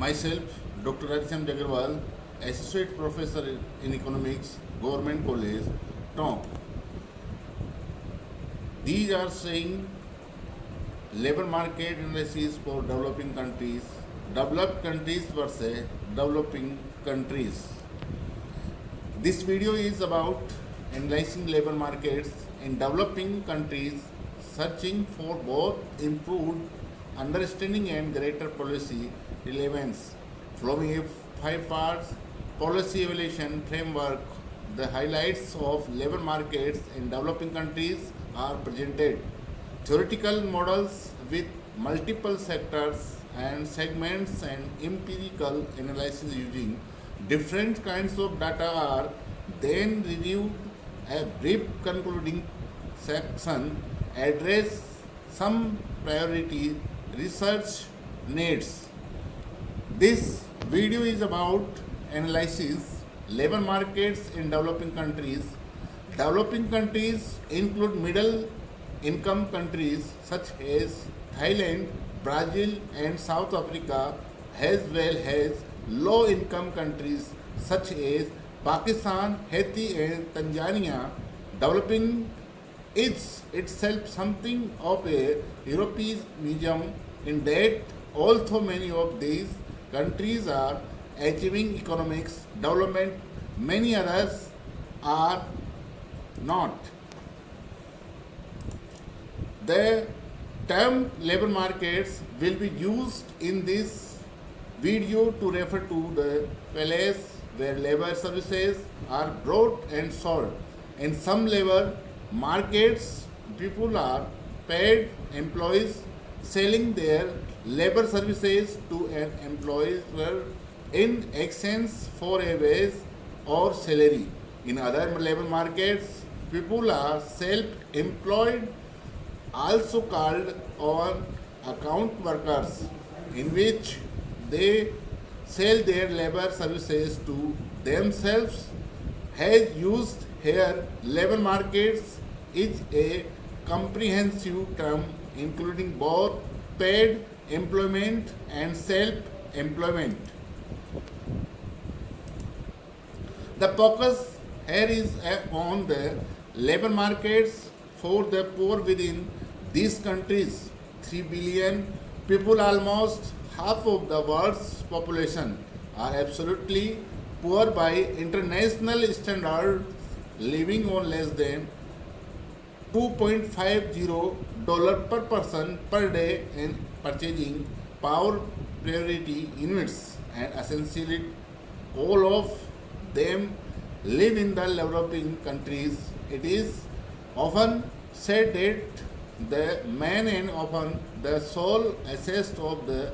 Myself, Dr. Arisam Jagarwal, Associate Professor in Economics, Government College, Tonk. These are saying labor market analysis for developed countries versus developing countries. This video is about analyzing labor markets in developing countries, searching for both improved understanding and greater policy relevance. Following 5 parts policy evaluation framework, the highlights of labor markets in developing countries are presented. Theoretical models with multiple sectors and segments and empirical analysis using different kinds of data are then reviewed. A brief concluding section address some priority research needs. This video is about analysis labor markets in developing countries. Developing countries include middle income countries such as Thailand, Brazil, and South Africa, as well as low income countries such as Pakistan, Haiti, and Tanzania. Developing is itself something of a European museum in that although many of these countries are achieving economics development, many others are not. The term labor markets will be used in this video to refer to the place where labor services are bought and sold. In some labor markets, people are paid employees selling their labor services to an employer in exchange for a wage or salary. In other labor markets, people are self-employed, also called on account workers, in which they sell their labor services to themselves. Has used here, labor markets is a comprehensive term including both paid employment and self-employment. The focus here is on the labor markets for the poor within these countries. 3 billion people, almost half of the world's population, are absolutely poor by international standards, living on less than $2.50 per person per day in purchasing power priority units, and essentially all of them live in the developing countries. It is often said that the main and often the sole asset of the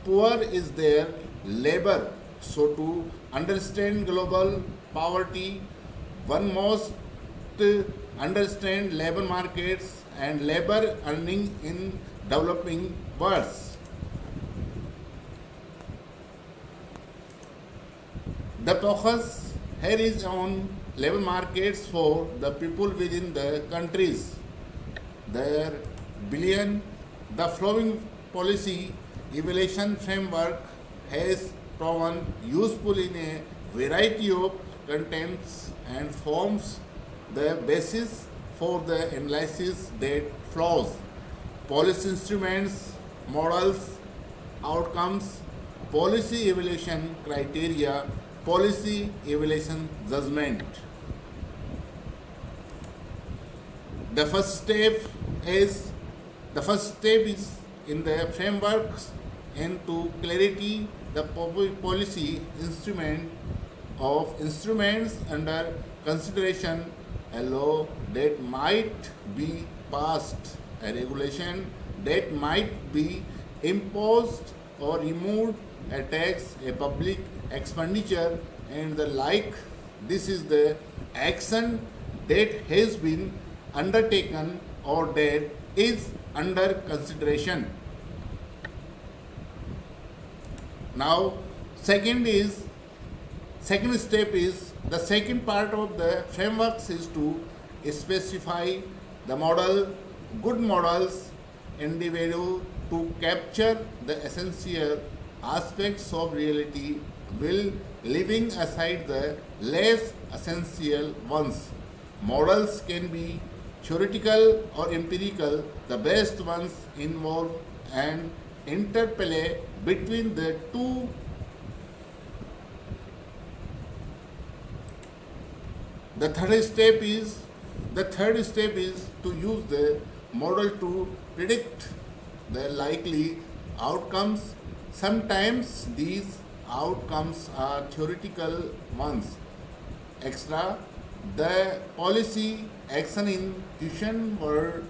poor is their labor. So, to understand global poverty, one must understand labor markets and labor earning in developing worlds. The focus here is on labor markets for the people within the countries. There billion, the following policy evaluation framework has proven useful in a variety of contents and forms the basis for the analysis that flows. Policy instruments, models, outcomes, policy evaluation criteria, policy evaluation judgment. The first step is in the frameworks and to clarity the policy instruments under consideration, a law that might be passed, a regulation that might be imposed or removed, a tax, a public expenditure, and the like. This is the action that has been undertaken or that is under consideration. Now, second step is the second part of the frameworks is to specify the model, good models, individual to capture the essential aspects of reality while leaving aside the less essential ones. Models can be theoretical or empirical. The best ones involve an interplay between the two. The third step is to use the model to predict the likely outcomes. Sometimes these outcomes are theoretical ones. Extra, the policy action in question will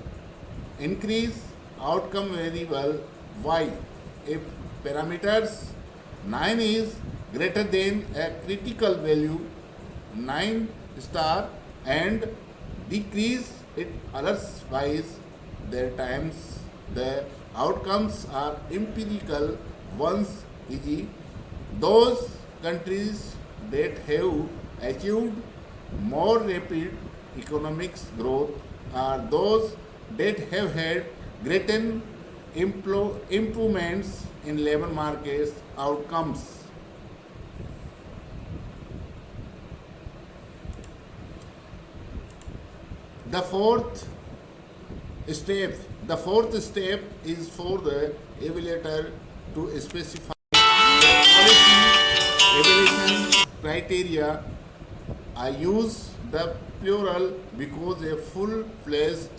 increase outcome variable y if parameters 9 is greater than a critical value 9 star and decrease it otherwise their times the outcomes are empirical ones, e.g. those countries that have achieved more rapid economic growth are those that have had greater improvements in labor markets outcomes. The fourth step, the fourth step is for the evaluator to specify the policy evaluation criteria. I use the plural because a full-fledged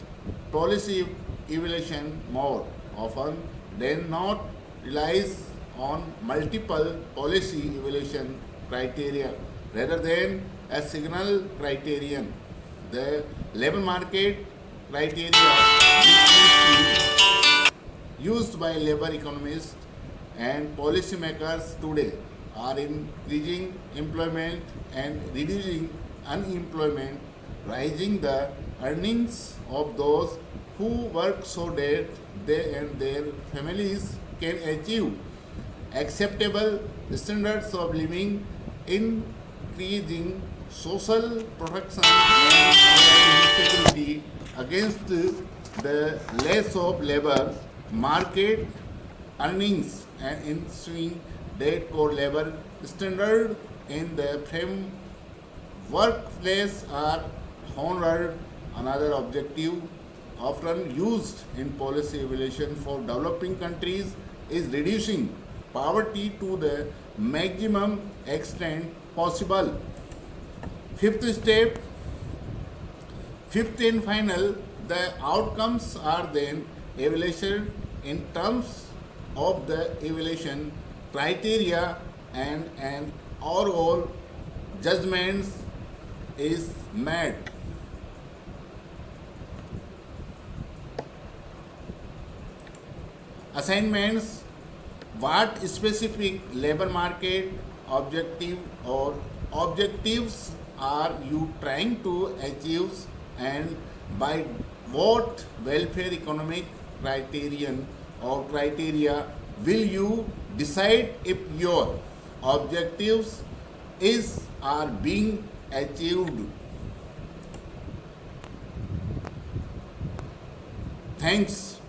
policy evaluation more often than not relies on multiple policy evaluation criteria rather than a single criterion. The labor market criteria used by labor economists and policymakers today are increasing employment and reducing unemployment, raising the earnings of those who work so that they and their families can achieve acceptable standards of living, increasing social protection and providing security against the loss of labor market earnings and ensuring that core labor standard in the frame workplace are honored. Another objective often used in policy evaluation for developing countries is reducing poverty to the maximum extent possible. Fifth step, fifth and final, the outcomes are then evaluated in terms of the evaluation criteria and an overall judgment is made. Assignments, what specific labor market objective or objectives are you trying to achieve and by what welfare economic criterion or criteria will you decide if your objectives is are being achieved. Thanks.